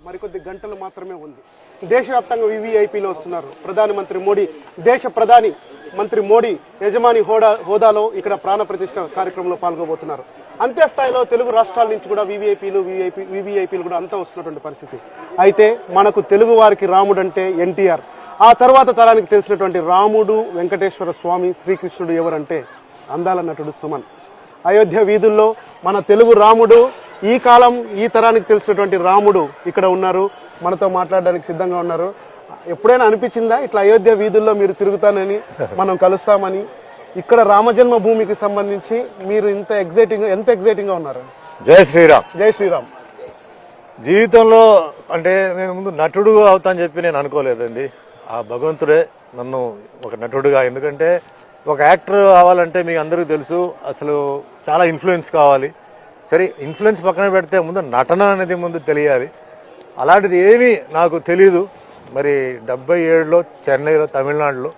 మరికొద్ది గంటలు మాత్రమే ఉంది. దేశవ్యాప్తంగా వివిఐపీలు వస్తున్నారు. ప్రధానమంత్రి మోడీ, దేశ ప్రధాని మంత్రి మోడీ యజమాని హోదాలో ఇక్కడ ప్రాణ ప్రతిష్ఠ కార్యక్రమంలో పాల్గొబోతున్నారు. అంత్యస్థాయిలో తెలుగు రాష్ట్రాల నుంచి కూడా వివిఐపీలు కూడా అంతా వస్తున్నటువంటి పరిస్థితి. అయితే మనకు తెలుగు వారికి రాముడు అంటే ఎన్టీఆర్, ఆ తర్వాత తరానికి తెలిసినటువంటి రాముడు, వెంకటేశ్వర స్వామి, శ్రీకృష్ణుడు ఎవరంటే అందాల నటుడు సుమన్. అయోధ్య వీధుల్లో మన తెలుగు రాముడు, ఈ కాలం ఈ తరానికి తెలిసినటువంటి రాముడు ఇక్కడ ఉన్నారు, మనతో మాట్లాడడానికి సిద్ధంగా ఉన్నారు. ఎప్పుడైనా అనిపించిందా ఇట్లా అయోధ్య వీధుల్లో మీరు తిరుగుతానని, మనం కలుస్తామని? ఇక్కడ రామజన్మ భూమికి సంబంధించి మీరు ఎంత ఎగ్జైటింగ్ గా ఉన్నారు? జై శ్రీరామ్. జై శ్రీరామ్. జీవితంలో అంటే నేను ముందు నటుడు అవుతానని చెప్పి నేను అనుకోలేదండి. ఆ భగవంతుడే నన్ను ఒక నటుడుగా, ఎందుకంటే ఒక యాక్టర్ అవ్వాలంటే మీకు అందరికీ తెలుసు అసలు చాలా ఇన్ఫ్లుయెన్స్ కావాలి. సరే, ఇన్ఫ్లుయెన్స్ పక్కన పెడితే ముందు నటన అనేది ముందు తెలియాలి. అలాంటిది ఏమీ నాకు తెలీదు. మరి 77లో చెన్నైలో, తమిళనాడులో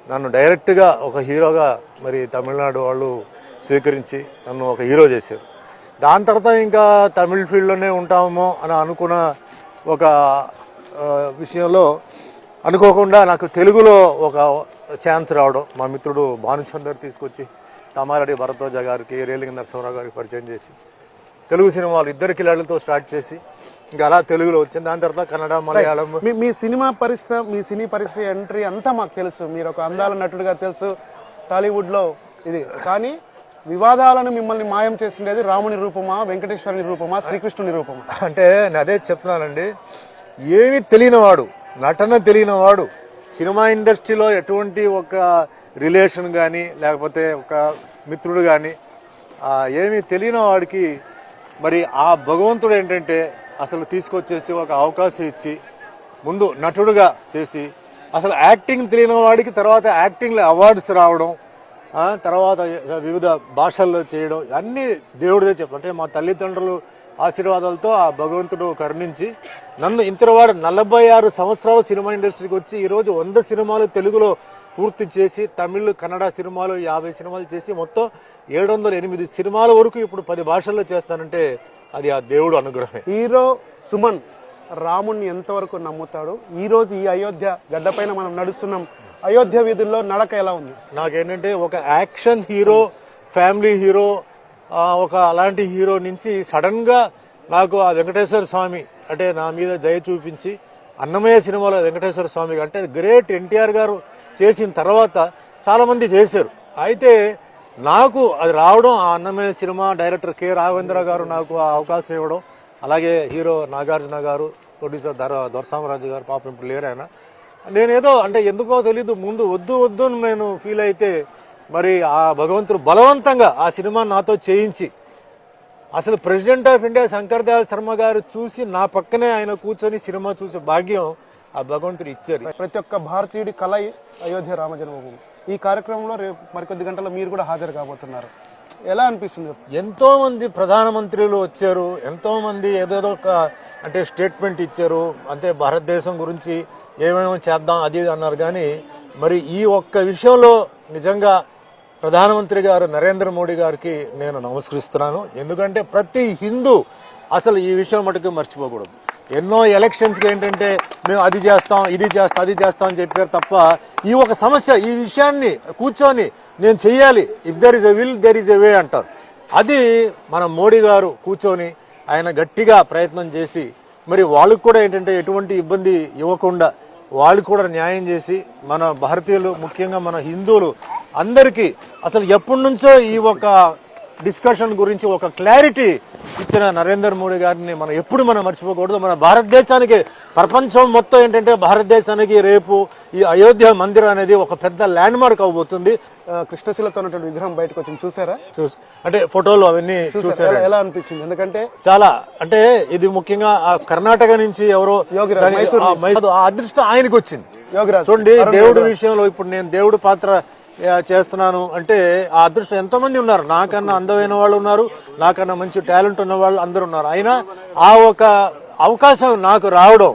నన్ను డైరెక్ట్గా ఒక హీరోగా మరి తమిళనాడు వాళ్ళు స్వీకరించి నన్ను ఒక హీరో చేశారు. దాని తర్వాత ఇంకా తమిళ ఫీల్డ్లోనే ఉంటామో అని అనుకున్న ఒక విషయంలో అనుకోకుండా నాకు తెలుగులో ఒక ఛాన్స్ రావడం, మా మిత్రుడు భానుచందర్ తీసుకొచ్చి తమారెడ్డి భరద్వాజ గారికి, రేలింగ నరసింహరావు గారికి పరిచయం చేసి తెలుగు సినిమాలు ఇద్దరు కిలాళ్ళతో స్టార్ట్ చేసి ఇంకా అలా తెలుగులో వచ్చింది. దాని తర్వాత కన్నడ, మలయాళం. మీ సినీ పరిశ్రమ ఎంట్రీ అంతా మాకు తెలుసు. మీరు ఒక అందాల నటుడిగా తెలుసు టాలీవుడ్లో ఇది. కానీ వివాదాలను మిమ్మల్ని మాయం చేసిండేది రాముని రూపమా, వెంకటేశ్వరుని రూపమా, శ్రీకృష్ణుని రూపమా? అంటే నేను అదే చెప్తున్నానండి, ఏమీ తెలియనివాడు, నటన తెలియనివాడు, సినిమా ఇండస్ట్రీలో ఎటువంటి ఒక రిలేషన్ కానీ లేకపోతే ఒక మిత్రుడు కానీ ఏమీ తెలియని వాడికి మరి ఆ భగవంతుడు ఏంటంటే అసలు తీసుకొచ్చేసి ఒక అవకాశం ఇచ్చి ముందు నటుడుగా చేసి అసలు యాక్టింగ్ తెలియని వాడికి తర్వాత యాక్టింగ్లో అవార్డ్స్ రావడం, తర్వాత వివిధ భాషల్లో చేయడం, అన్నీ దేవుడిదే చెప్పాలి. అంటే మా తల్లిదండ్రులు ఆశీర్వాదాలతో ఆ భగవంతుడు కరుణించి నన్ను ఇంతవాడు 46 సంవత్సరాలు సినిమా ఇండస్ట్రీకి వచ్చి ఈరోజు 100 సినిమాలు తెలుగులో పూర్తి చేసి, తమిళ్, కన్నడ సినిమాలు 50 సినిమాలు చేసి మొత్తం 708 సినిమాల వరకు ఇప్పుడు 10 భాషల్లో చేస్తానంటే అది ఆ దేవుడు అనుగ్రహమే. హీరో సుమన్ రాముణ్ణి ఎంతవరకు నమ్ముతాడు? ఈ రోజు ఈ అయోధ్య గడ్డపైన మనం నడుస్తున్నాం, అయోధ్య వీధుల్లో నడక ఎలా ఉంది? నాకేంటంటే ఒక యాక్షన్ హీరో, ఫ్యామిలీ హీరో, ఒక అలాంటి హీరో నుంచి సడన్ గా నాకు ఆ వెంకటేశ్వర స్వామి అంటే నా మీద దయ చూపించి, అన్నమయ్య సినిమాలో వెంకటేశ్వర స్వామి అంటే గ్రేట్ ఎన్టీఆర్ గారు చేసిన తర్వాత చాలా మంది చేశారు. అయితే నాకు అది రావడం, ఆ Annamayya cinema director K Raghavendra గారు నాకు ఆ అవకాశం ఇవ్వడం, అలాగే హీరో నాగార్జున గారు, ప్రొడ్యూసర్ దొరసామరాజు గారు, పాపం ఇప్పుడు లేరు ఆయన. నేనేదో అంటే ఎందుకో తెలీదు, ముందు వద్దు అని నేను ఫీల్ అయితే మరి ఆ భగవంతుడు బలవంతంగా ఆ సినిమా నాతో చేయించి, అసలు president of India Shankar Dayal Sharma గారు చూసి నా పక్కనే ఆయన కూర్చొని సినిమా చూసే భాగ్యం ఆ భగవంతుడు ఇచ్చారు. ప్రతి ఒక్క భారతీయుడి కళ అయోధ్య రామజన్మభూమి. ఈ కార్యక్రమంలో రేపు మరికొద్ది గంటల్లో మీరు కూడా హాజరు కాబోతున్నారు. ఎలా అనిపిస్తుంది? ఎంతో మంది ప్రధానమంత్రులు వచ్చారు, ఎంతో మంది ఏదేదో ఒక అంటే స్టేట్మెంట్ ఇచ్చారు, అంటే భారతదేశం గురించి ఏమేమి చేద్దాం అది అన్నారు. కానీ మరి ఈ ఒక్క విషయంలో నిజంగా ప్రధానమంత్రి గారు నరేంద్ర మోడీ గారికి నేను నమస్కరిస్తున్నాను. ఎందుకంటే ప్రతి హిందూ అసలు ఈ విషయం మటుకు మర్చిపోకూడదు. ఎన్నో ఎలక్షన్స్కి ఏంటంటే మేము అది చేస్తాం, ఇది చేస్తాం, అది చేస్తాం అని చెప్పారు తప్ప ఈ ఒక సమస్య, ఈ విషయాన్ని కూర్చొని నేను చెయ్యాలి, if there is a will there is a way అంటారు. అది మన మోడీ గారు కూర్చొని ఆయన గట్టిగా ప్రయత్నం చేసి మరి వాళ్ళకు కూడా ఏంటంటే ఎటువంటి ఇబ్బంది ఇవ్వకుండా వాళ్ళు కూడా న్యాయం చేసి మన భారతీయులు, ముఖ్యంగా మన హిందువులు అందరికీ అసలు ఎప్పటి నుంచో ఈ ఒక డిస్కషన్ గురించి ఒక క్లారిటీ ఇచ్చిన నరేంద్ర మోడీ గారిని మనం మర్చిపోకూడదు. మన భారతదేశానికి, ప్రపంచం మొత్తం ఏంటంటే భారతదేశానికి రేపు ఈ అయోధ్య మందిరం అనేది ఒక పెద్ద ల్యాండ్ మార్క్ అవబోతుంది. కృష్ణశిలతో ఉన్నటువంటి విగ్రహం బయటకు వచ్చింది, చూసారా? అంటే ఫోటోలు అవన్నీ చూసారా? ఎలా అనిపించింది? ఎందుకంటే చాలా అంటే ఇది ముఖ్యంగా కర్ణాటక నుంచి ఎవరో ఆ అదృష్టం ఆయనకు వచ్చింది. చూడండి, దేవుడి విషయంలో ఇప్పుడు నేను దేవుడి పాత్ర చేస్తున్నాను అంటే ఆ అదృష్టం ఎంతో మంది ఉన్నారు, నాకన్నా అందమైన వాళ్ళు ఉన్నారు, నాకన్నా మంచి టాలెంట్ ఉన్న వాళ్ళు అందరూ ఉన్నారు. అయినా ఆ ఒక అవకాశం నాకు రావడం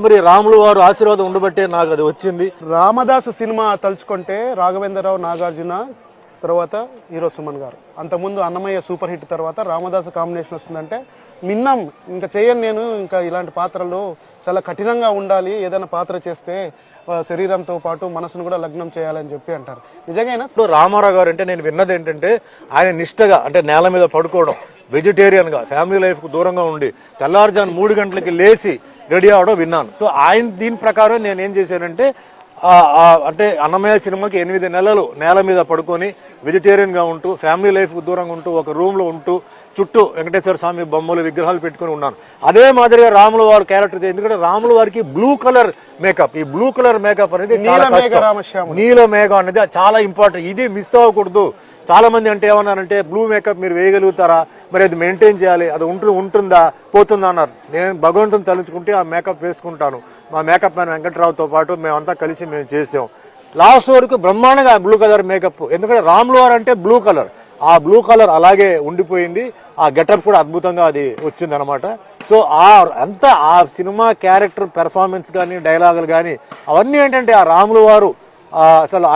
మరి రాములు వారు ఆశీర్వాదం ఉండబట్టే నాకు అది వచ్చింది. రామదాసు సినిమా తలుచుకుంటే రాఘవేంద్రరావు, నాగార్జున, తర్వాత హీరో సుమన్ గారు. అంతకుముందు అన్నమయ్య సూపర్ హిట్ తర్వాత రామదాసు కాంబినేషన్ వస్తుందంటే విన్నాం, ఇంకా చేయను నేను, ఇంకా ఇలాంటి పాత్రలు చాలా కఠినంగా ఉండాలి, ఏదైనా పాత్ర చేస్తే శరీరంతో పాటు మనసును కూడా లగ్నం చేయాలని చెప్పి అంటారు. నిజంగా ఇప్పుడు రామారావు గారు అంటే నేను విన్నది ఏంటంటే ఆయన నిష్టగా అంటే నేల మీద పడుకోవడం, వెజిటేరియన్ గా ఫ్యామిలీ లైఫ్ కు దూరంగా ఉండి తెల్లారుజాను 3 గంటలకి లేచి రెడీ అవడం విన్నాను. సో ఆయన దీని ప్రకారం నేను ఏం చేశానంటే అంటే అన్నమయ్య సినిమాకి 8 నెలలు నేల మీద పడుకొని వెజిటేరియన్ గా ఉంటూ ఫ్యామిలీ లైఫ్ కు దూరంగా ఉంటూ ఒక రూమ్ లో ఉంటూ చుట్టూ వెంకటేశ్వర స్వామి బొమ్మలు విగ్రహాలు పెట్టుకుని ఉన్నాను. అదే మాదిరిగా రాముల వారు క్యారెక్టర్, ఎందుకంటే రాముల వారికి బ్లూ కలర్ మేకప్, ఈ బ్లూ కలర్ మేకప్ అనేది నీల మేఘం అనేది చాలా ఇంపార్టెంట్. ఇది మిస్ అవ్వకూడదు. చాలా మంది అంటే ఏమన్నారంటే బ్లూ మేకప్ మీరు వేయగలుగుతారా, మరి అది మెయింటైన్ చేయాలి, అది ఉంటుందా పోతుందా అన్నారు. నేను భగవంతుని తలుచుకుంటే ఆ మేకప్ వేసుకుంటాను. మా మేకప్ మ్యాన్ వెంకటరావుతో పాటు మేమంతా కలిసి మేము చేసాం. లాస్ట్ వరకు బ్రహ్మాండంగా బ్లూ కలర్ మేకప్, ఎందుకంటే రాముల వారు అంటే బ్లూ కలర్, ఆ బ్లూ కలర్ అలాగే ఉండిపోయింది. ఆ గెటప్ కూడా అద్భుతంగా అది వచ్చింది అనమాట. సో ఆ సినిమా క్యారెక్టర్ పెర్ఫార్మెన్స్ కానీ డైలాగులు కానీ అవన్నీ ఏంటంటే ఆ రాముల వారు అసలు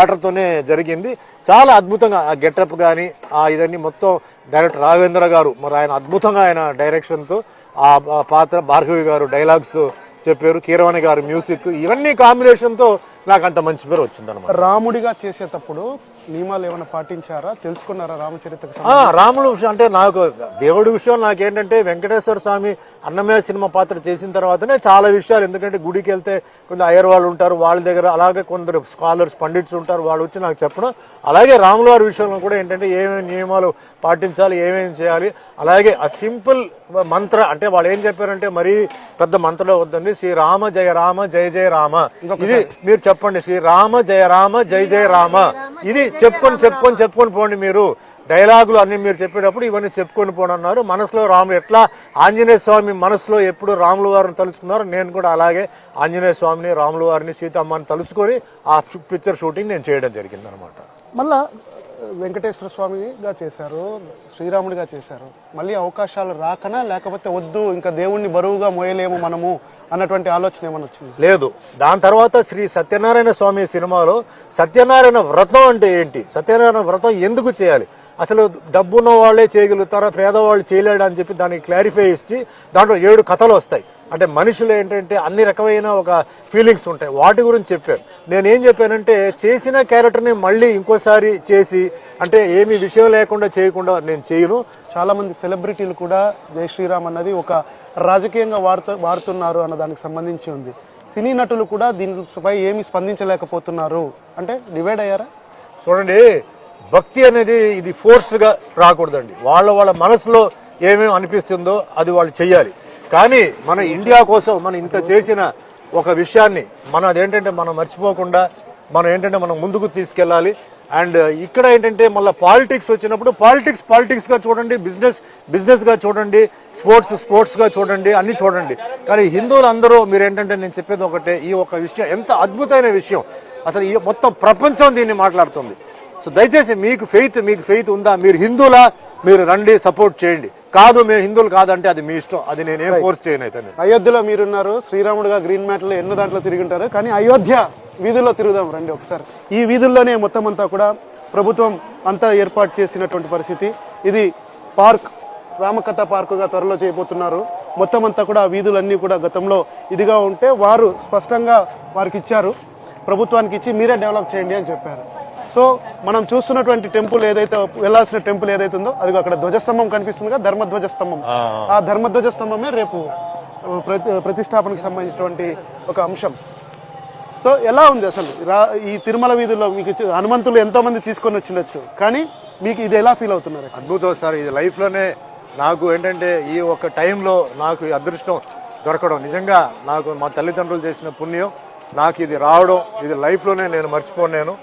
ఆర్డర్తోనే జరిగింది. చాలా అద్భుతంగా ఆ గెటప్ కానీ ఇదన్నీ మొత్తం డైరెక్టర్ రాఘవేంద్ర గారు మరి ఆయన అద్భుతంగా ఆయన డైరెక్షన్తో ఆ పాత్ర, భార్గవి గారు డైలాగ్స్ చెప్పారు, కీరవాణి గారు మ్యూజిక్, ఇవన్నీ కాంబినేషన్తో నాకు అంత మంచి పేరు వచ్చింది అనమాట. రాముడిగా చేసేటప్పుడు నియమాలు ఏమైనా పాటించారా, తెలుసుకున్నారా రామచరిత్రకు? రాముడు విషయం అంటే నాకు దేవుడి విషయం నాకేంటంటే వెంకటేశ్వర స్వామి అన్నమయ్య సినిమా పాత్ర చేసిన తర్వాతనే చాలా విషయాలు, ఎందుకంటే గుడికి వెళ్తే కొంత అయ్యర్ వాళ్ళు ఉంటారు, వాళ్ళ దగ్గర అలాగే కొందరు స్కాలర్స్ పండిట్స్ ఉంటారు, వాళ్ళు వచ్చి నాకు చెప్పడం. అలాగే రాముల వారి విషయంలో కూడా ఏంటంటే ఏమేమి నియమాలు పాటించాలి, ఏమేమి చేయాలి, అలాగే ఆ సింపుల్ మంత్ర అంటే వాళ్ళు ఏం చెప్పారంటే మరీ పెద్ద మంత్రం వద్దండి, శ్రీరామ జయ రామ జయ జయ రామ, ఇది మీరు చెప్పండి, శ్రీరామ జయ రామ జయ జయ రామ, ఇది చెప్పుకొని పోండి. మీరు డైలాగులు అన్ని మీరు చెప్పేటప్పుడు ఇవన్నీ చెప్పుకొని పోండి అన్నారు. మనసులో రాములు ఎట్లా ఆంజనేయ స్వామి మనసులో ఎప్పుడు రాముల వారిని తలుచుకున్నారు, నేను కూడా అలాగే ఆంజనేయ స్వామిని, రాముల వారిని, సీతమ్మని తలుచుకొని ఆ పిక్చర్ షూటింగ్ నేను చేయడం జరిగింది అనమాట. మళ్ళా వెంకటేశ్వర స్వామిగా చేశారు, శ్రీరాముడిగా చేశారు, మళ్ళీ అవకాశాలు రాకనా లేకపోతే వద్దు ఇంకా దేవుణ్ణి బరువుగా మోయలేము మనము అన్నటువంటి ఆలోచన ఏమైనా వచ్చింది? లేదు. దాని తర్వాత శ్రీ సత్యనారాయణ స్వామి సినిమాలో సత్యనారాయణ వ్రతం అంటే ఏంటి, సత్యనారాయణ వ్రతం ఎందుకు చేయాలి, అసలు డబ్బున్న వాళ్ళే చేయగలుగుతారా, పేదవాళ్ళు చేయలేడు అని చెప్పి దానికి క్లారిఫై ఇచ్చి దాంట్లో 7 కథలు వస్తాయి. అంటే మనుషులు ఏంటంటే అన్ని రకమైన ఒక ఫీలింగ్స్ ఉంటాయి, వాటి గురించి చెప్పాను. నేనేం చెప్పానంటే చేసిన క్యారెక్టర్ని మళ్ళీ ఇంకోసారి చేసి అంటే ఏమి విషయం లేకుండా చేయకుండా నేను చేయను. చాలా మంది సెలబ్రిటీలు కూడా జై శ్రీరామ్ అన్నది ఒక రాజకీయంగా వాడుతున్నారు అన్న దానికి సంబంధించి ఉంది. సినీ నటులు కూడా దీనిపై ఏమి స్పందించలేకపోతున్నారు, అంటే డివైడ్ అయ్యారా? చూడండి, భక్తి అనేది ఇది ఫోర్స్డ్ గా రాకూడదండి. వాళ్ళ మనసులో ఏమేమి అనిపిస్తుందో అది వాళ్ళు చెయ్యాలి. కానీ మన ఇండియా కోసం మనం ఇంత చేసిన ఒక విషయాన్ని అదేంటంటే మనం మర్చిపోకుండా మనం ముందుకు తీసుకెళ్ళాలి. అండ్ ఇక్కడ ఏంటంటే మళ్ళీ పాలిటిక్స్ వచ్చినప్పుడు పాలిటిక్స్ గా చూడండి, బిజినెస్ గా చూడండి, స్పోర్ట్స్ గా చూడండి, అన్ని చూడండి. కానీ హిందువులు అందరూ మీరు ఏంటంటే నేను చెప్పేది ఒకటే, ఈ ఒక విషయం ఎంత అద్భుతమైన విషయం, అసలు ఈ మొత్తం ప్రపంచం దీన్ని మాట్లాడుతుంది. సో దయచేసి మీకు ఫెయిత్ ఉందా, మీరు హిందువులా, మీరు రండి సపోర్ట్ చేయండి. కాదు మేము హిందువులు కాదంటే అది మీ ఇష్టం, అది నేనేం ఫోర్స్ చేయను. అయితే అయోధ్యలో మీరున్నారు, శ్రీరాముడుగా గ్రీన్ మ్యాట్లో ఎన్నో దాంట్లో తిరిగి ఉంటారు, కానీ అయోధ్య వీధుల్లో తిరుగుదాం రండి ఒకసారి. ఈ వీధుల్లోనే మొత్తం అంతా కూడా ప్రభుత్వం అంతా ఏర్పాటు చేసినటువంటి పరిస్థితి. ఇది పార్క్, రామకథ పార్కుగా త్వరలో చేయబోతున్నారు. మొత్తం అంతా కూడా ఆ వీధులన్నీ కూడా గతంలో ఇదిగా ఉంటే వారు స్పష్టంగా వారికి ఇచ్చారు, ప్రభుత్వానికి ఇచ్చి మీరే డెవలప్ చేయండి అని చెప్పారు. సో మనం చూస్తున్నటువంటి టెంపుల్ ఏదైతే వెళ్లాల్సిన టెంపుల్ ఏదైతే ఉందో అది అక్కడ ధ్వజస్తంభం కనిపిస్తుందిగా, ధర్మధ్వజస్తంభం. ఆ ధర్మధ్వజస్తంభమే రేపు ప్రతిష్టాపనకు సంబంధించినటువంటి ఒక అంశం. సో ఎలా ఉంది అసలు ఈ తిరుమల వీధుల్లో మీకు హనుమంతులు ఎంతో మంది తీసుకొని వచ్చిండొచ్చు, కానీ మీకు ఇది ఎలా ఫీల్ అవుతున్నారు? అద్భుతం సార్, ఇది లైఫ్ లోనే నాకు ఏంటంటే ఈ ఒక టైంలో నాకు ఈ అదృష్టం దొరకడం నిజంగా నాకు మా తల్లిదండ్రులు చేసిన పుణ్యం, నాకు ఇది రావడం, ఇది లైఫ్ లోనే నేను మర్చిపోను.